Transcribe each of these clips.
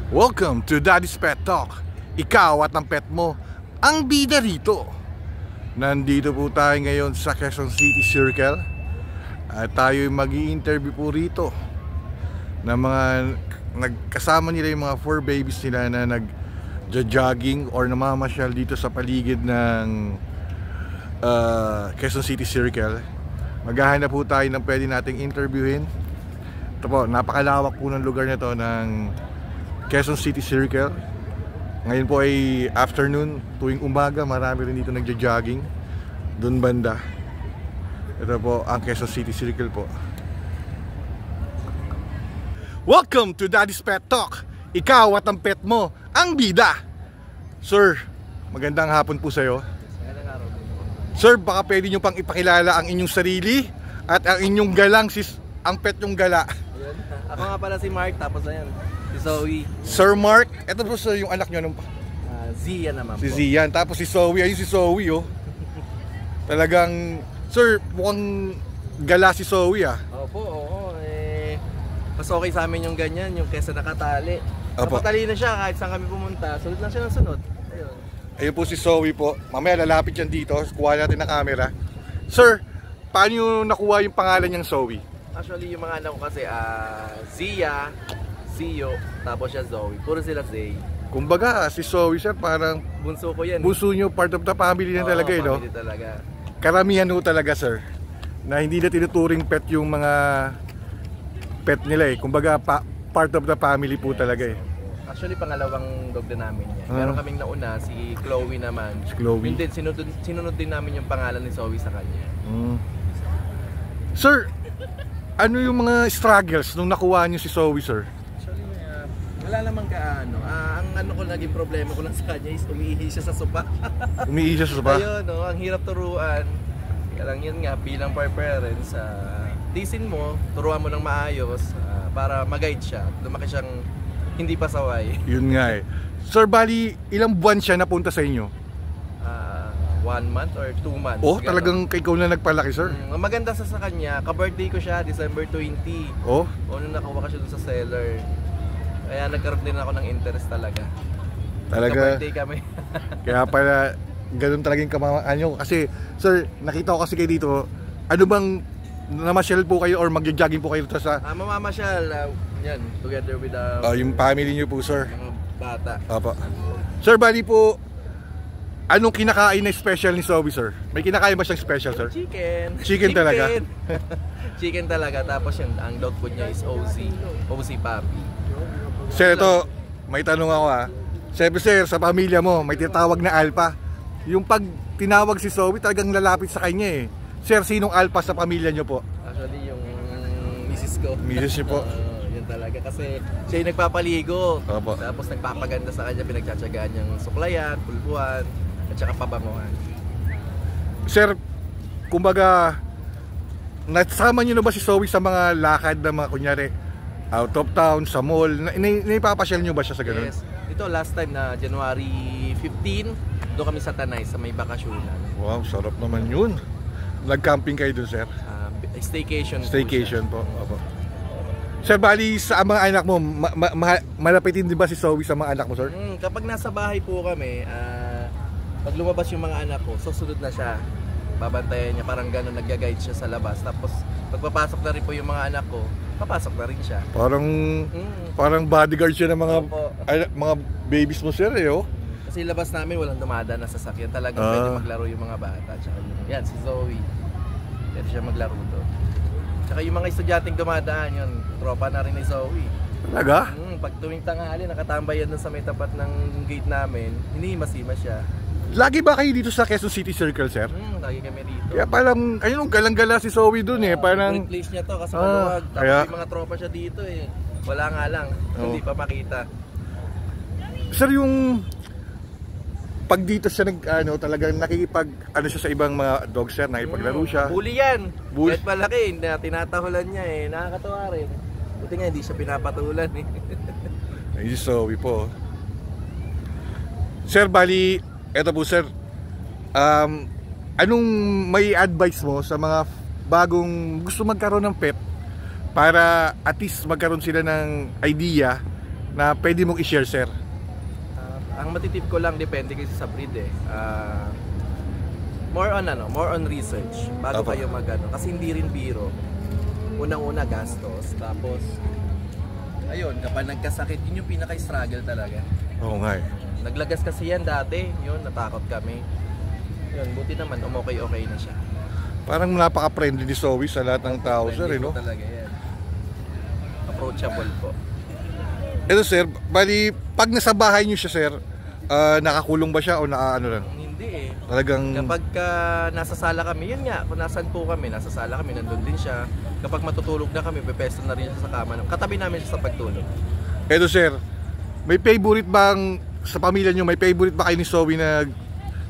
Welcome to Daddy's Pet Talk. Ikaw at ang pet mo ang bida rito. Nandito po tayo ngayon sa Quezon City Circle at tayo mag-i-interview po rito ng mga nagkasama nila, yung mga 4 babies nila na nag-jogging or namamasyal dito sa paligid ng Quezon City Circle. Maghahanap po tayo ng pwede nating interviewin. Ito po, napakalawak po ng lugar na to ng Quezon City Circle. Ngayon po ay afternoon, tuwing umaga marami rin dito nagja-jogging doon banda. Ito po ang Quezon City Circle po. Welcome to Daddy's Pet Talk. Ikaw at ang pet mo ang bida. Sir, magandang hapon po sa'yo. Sir, baka pwede nyo pang ipakilala ang inyong sarili at ang inyong galang, ang pet yung gala. Ako nga pala si Mark, tapos ayan, si Zoe. Sir Mark, ito po sir yung anak nyo nung Zia naman si po. Zian, tapos si Zoe, ayun si Zoe oh. Talagang, sir, mukhang gala si Zoe ah. Opo, oo. Mas okay sa amin yung ganyan, yung kesa nakatali. Opo. Nakatali na siya kahit saan kami pumunta, sunod lang siya ng sunod. Ayun. Ayun po si Zoe po. Mamaya lalapit yan dito, kuha natin na camera. Sir, paano nyo nakuha yung pangalan niyang Zoe? Actually, yung mga anak ko kasi, Zia, Zio, tapos siya Zoe. Puro sila Zay. Kumbaga, si Zoe sir, parang Bunso ko yan. bunso nyo, part of the family na talaga eh, no? Family talaga. Karamihan ho talaga sir, na hindi na tinuturing pet yung mga pet nila eh. Kumbaga, part of the family po talaga eh. Actually, pangalawang dog na namin yan. Meron kaming nauna, si Chloe naman. Si Chloe. Yun din, sinunod din namin yung pangalan ni Zoe sa kanya. Sir, ano yung mga struggles nung nakuha nyo si Zoe sir? Actually, wala namang kaano. Ang ano ko naging problema ko lang sa kanya is umiihi siya sa sopa. Umiihi siya sa sopa? Ayun, no, ang hirap turuan. Kaya lang yun nga, bilang parents, tisin mo, turuan mo ng maayos para mag-guide siya. Lumaki siyang hindi pasaway. Yun nga eh. Sir, bali, ilang buwan siya napunta sa inyo? 1 month or 2 months. Oh, gano'n. talagang ikaw na nagpalaki sir? Ang maganda sa kanya, ka-birthday ko siya, December 20. Oh? Nung nakuha ka siya dun sa seller. Kaya nagkaroon din ako ng interest talaga. Talaga? Ka-birthday kami. Kaya pala, ganun talagang kamamaan nyo. Kasi, sir, nakita ko kasi kayo dito, ano bang, namasyal po kayo or magja-jogging po kayo dito sa... Mamamasyal, yan, together with yung family nyo po, sir. mga bata. Opo. Sir, bali po, anong kinakain na special ni Zoe, sir? May kinakain ba siyang special, sir? Chicken. Chicken talaga? Chicken talaga, tapos yun, ang dog food niya is OC puppy. Sir, ito, may tanong ako ha. Siyempre, sir, sa pamilya mo, may tinatawag na alpha. Yung pag tinawag si Zoe, talagang lalapit sa kanya eh. Sir, sinong alpha sa pamilya nyo po? Actually, yung misis ko. Misis niyo po? Yun talaga, kasi siya yung nagpapaligo. Opo. Tapos nagpapaganda sa kanya, pinagtsatsagaan niyang suklayan, pulbuhan, at saka pabanguhan. Sir, kumbaga, nasama nyo na ba si Zoe sa mga lakad na mga kunyari out of town, sa mall? Naipapasyal nyo ba siya sa ganun? Yes. Ito last time na January 15, doon kami sa Tanay sa may bakasyonan. Wow, sarap naman yun. Nag-camping kayo dun, sir? Staycation. Staycation po. Opo. Sir, bali sa mga anak mo, malapitin din ba si Zoe sa mga anak mo, sir? Kapag nasa bahay po kami, pag lumabas yung mga anak ko, susunod na siya. Babantayan niya, parang gano'n, nag-guide siya sa labas. Tapos pagpapasok na rin po yung mga anak ko, papasok na rin siya. Parang bodyguard siya ng Opo. mga babies mo, sir, eh, oh. Kasi labas namin walang dumadaan na sasakyan. Talagang pwede maglaro yung mga bata. Tsaka yan, si Zoe. Pwede siya maglaro doon. Tsaka yung mga estudyanteng dumadaan, yun, tropa na rin ni Zoe. Talaga? Pag tuwing tanghali, nakatambay yan doon sa may tapat ng gate namin, hinihima-hima siya. Lagi ba kayo dito sa Quezon City Circle, sir? Lagi kami dito. Kaya parang, ayun, galang-gala si Zoe dun eh. Parang... Great place niya to kasi maluwag. Tapos kaya... may mga tropa siya dito eh. Wala nga lang, hindi pa makita. Sir, yung... Pag dito siya talagang nakikipag, siya sa ibang mga dogs, sir, nakipaglaro siya. Bully yan. Kahit malaki, tinatahulan niya eh. Nakakatawa rin. Buti nga, hindi siya pinapatulan eh. Ay, si Zoe po. Sir, bali, eto po sir, anong may advice mo sa mga bagong gusto magkaroon ng pet para at least magkaroon sila ng idea na pwede mong i-share, sir? Ang matitip ko lang, depende kasi sa breed eh. More on research bago Opo. kayo magano. Kasi hindi rin biro. Unang-una gastos, tapos ayun, kapag nagkasakit, yun yung pinaka-struggle talaga. Oo nga eh. Naglagas kasi yan dati, yun, natakot kami. Yun, buti naman, okay na siya. Parang napaka-friendly ni Zoe sa lahat ng tao, sir, Friendly no? po talaga yan. Approachable po. Ito, sir, bali, pag nasa bahay niyo siya, sir, nakakulong ba siya o nakaano lang? Hindi eh. Talagang... Kapag nasa sala kami, yun nga, kung nasan po kami, nasa sala kami, nandun din siya. Kapag matutulog na kami, pepesto na rin siya sa kama. Katabi namin siya sa pagtulog. Ito, sir, may favorite bang, sa pamilya niyo, may favorite ba kayo ni Zoe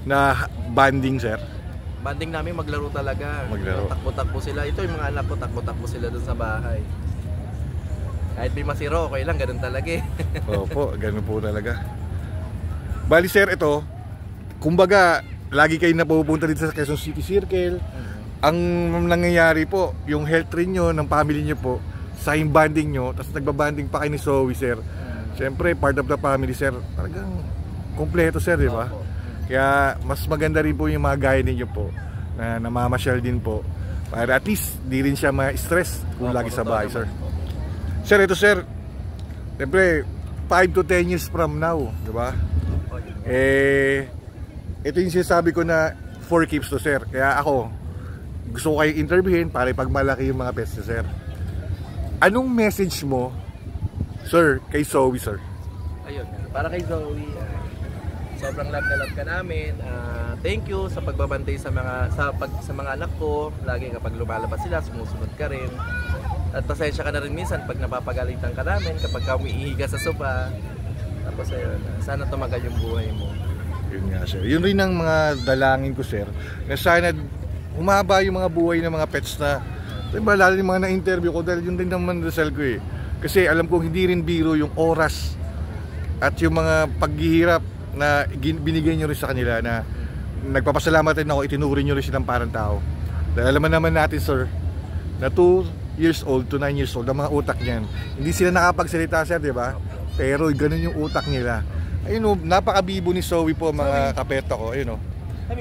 na banding, sir? Banding namin maglaro talaga. Maglaro. Takbo-takbo sila. Ito yung mga anak ko, takbo-takbo sila dun sa bahay. Kahit may masiro, okay lang, ganun talaga eh. Opo, ganun po talaga. Bali, sir, ito, kumbaga, lagi kayo napupunta dito sa Quezon City Circle. Ang nangyayari po, yung health rin nyo, ng family nyo po, sa yung banding nyo, tapos nagbabanding pa kayo ni Zoe, sir. Siyempre, part of the family, sir, talagang kompleto, sir, di ba? Kaya, mas maganda rin po yung mga gaya ninyo po, na namamasyal din po, para at least, di rin siya ma-stress kung lagi sa bahay, sir. Sir, ito, sir, siyempre, 5 to 10 years from now, di ba? Ito yung sinasabi ko na 4 keeps to, sir. Kaya ako, gusto ko kayong interviewin para ipagmalaki yung mga pets, sir. Anong message mo, sir, kay Zoe, sir? Ayun, para kay Zoe, sobrang love na love ka namin. Thank you sa pagbabantay sa mga anak ko. Lagi kapag lumalabas sila, sumusunod ka rin. At pasensya ka na rin minsan pag napapagalitan ka namin, kapag ka umiihiga sa sopa. Tapos ayun, sana tumagal yung buhay mo. Yun nga, sir. Yun rin ang mga dalangin ko, sir, na sana humaba yung mga buhay ng mga pets na, diba, lalo yung mga na-interview ko, dahil yun din naman dasal ko eh. Kasi alam ko hindi rin biro yung oras at yung mga paghihirap na binigay nyo rin sa kanila, na nagpapasalamat rin ako, itinurin nyo rin silang parang tao. Dahil alam naman natin, sir, na 2 years old to 9 years old ang mga utak niyan. Hindi sila nakapagsalita, sir, di ba? Pero ganun yung utak nila. Ayun o, napakabibo ni Zoe po, mga kapeto ko. Ayun o.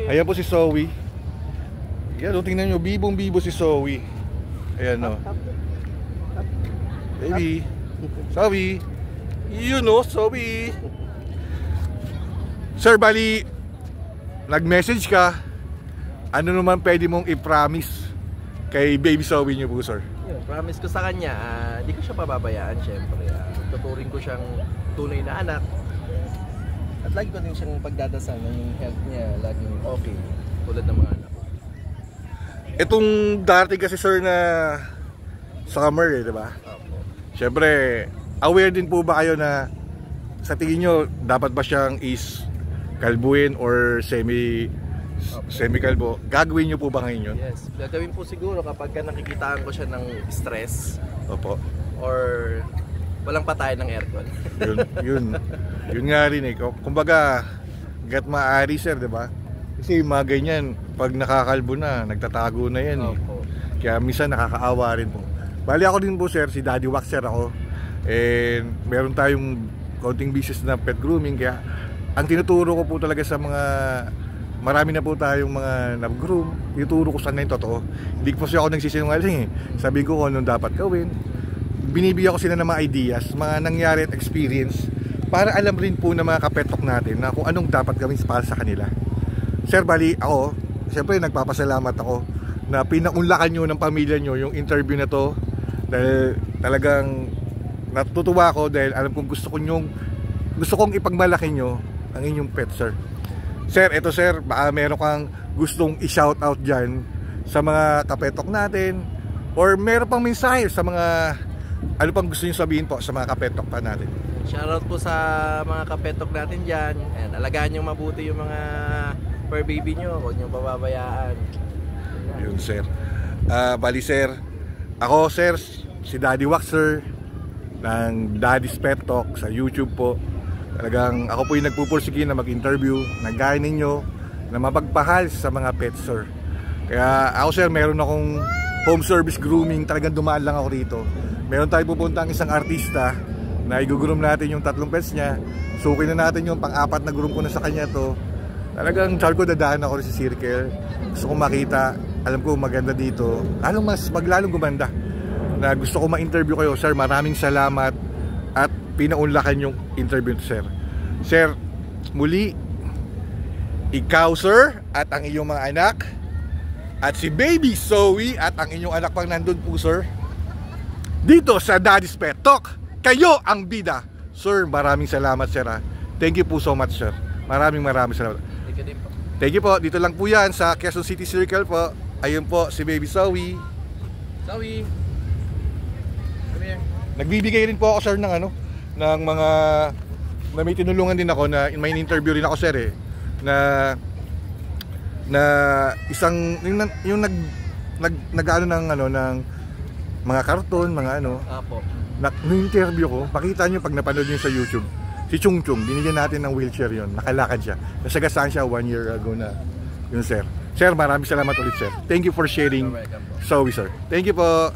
Ayan po si Zoe. Yan o, tingnan nyo, bibong-bibo si Zoe. Ayan o. Baby. Zoe. Yun o, Zoe. Sir, bali, nag-message ka. Ano naman pwede mong i-promise kay baby Zoe nyo po, sir? Yun, promise ko sa kanya, di ko siya pababayaan, syempre. Tuturing ko siyang tunay na anak. At lagi ko din siyang pagdadasal na yung health niya laging okay, tulad ng mga anak ko. Itong darating kasi, sir, na summer, eh, di ba? Siyempre, aware din po ba kayo na sa tingin nyo, dapat ba siyang kalbuin or semi-kalbo? Gagawin nyo po ba ngayon yun? Yes, gagawin po siguro kapag nakikitaan ko siya ng stress. Opo. Or walang patay ng aircon. Yun nga rin eh. Kumbaga, gat maaari, sir, di ba? Kasi mga ganyan, pag nakakalbo na, nagtatago na yan eh. Opo. Kaya minsan nakakaawa rin po. Bali ako din po, sir, si Daddy Waxer ako. And meron tayong konting business na pet grooming. Kaya ang tinuturo ko po talaga sa mga, marami na po tayong mga nag-groom, tinuturo ko saan na yung totoo. Hindi po siya ako nagsisinungaling eh. Sabi ko kung anong dapat gawin. Binibigyan ko sila ng mga ideas, mga nangyari at experience, para alam rin po ng mga kapetok natin na kung anong dapat gawin para sa kanila. Sir, bali ako, siyempre nagpapasalamat ako na pinaunlakan nyo ng pamilya nyo yung interview na to. Dahil talagang natutuwa ako dahil alam kong gusto kong ipagmalaki nyo ang inyong pet, sir. Sir, eto, sir, baka meron kang gustong i-shoutout dyan sa mga kapetok natin, or meron pang mensahe sa mga, ano pang gusto nyo sabihin po sa mga kapetok pa natin? Shoutout po sa mga kapetok natin dyan. Ayan, alagaan nyo mabuti yung mga fur baby nyo, huwag nyo pababayaan. Yun, sir. Bali, sir, ako, sir, si Daddy Waxer ng Daddy's Pet Talk sa YouTube po. Talagang ako po yung nagpupursige na mag-interview na gaya ninyo na mapagpahal sa mga pets, sir. Kaya ako, sir, meron akong home service grooming. Talagang dumaan lang ako rito. Meron tayo pupuntang isang artista na i-groom natin yung 3 pets niya. Sukin na natin yung pang-4 na groom ko na sa kanya to. Talagang sabi ko, dadaan ako rin sa circle. Gusto ko makita, alam ko maganda dito. Maglalong gumanda. Na gusto ko ma-interview kayo, sir. Maraming salamat at pinaunlakan yung interview to, sir. Sir, muli, ikaw, sir, at ang iyong mga anak, at si Baby Zoe at ang inyong anak pang nandun po, sir. Dito sa Daddy's Pet Talk, kayo ang bida. Sir, maraming salamat, sir. Thank you po so much, sir. Maraming salamat. Thank you din po. Thank you po. Dito lang po yan sa Quezon City Circle po. Ayun po si Baby Zoe. Zoe! Come here. Nagbibigay rin po ako, sir, ng mga na may tinulungan din ako na may interview rin ako, sir, na isang yung ng mga karton, mga Apo. Na-interview ko, pakita nyo pag napanood nyo sa YouTube, si Chung Chung, binigyan natin ng wheelchair yon, nakalakad siya. Nasagasaan siya 1 year ago na yun, sir. Sir, maraming salamat ulit, sir. Thank you for sharing. You're welcome po. Zoe, sir. Thank you po.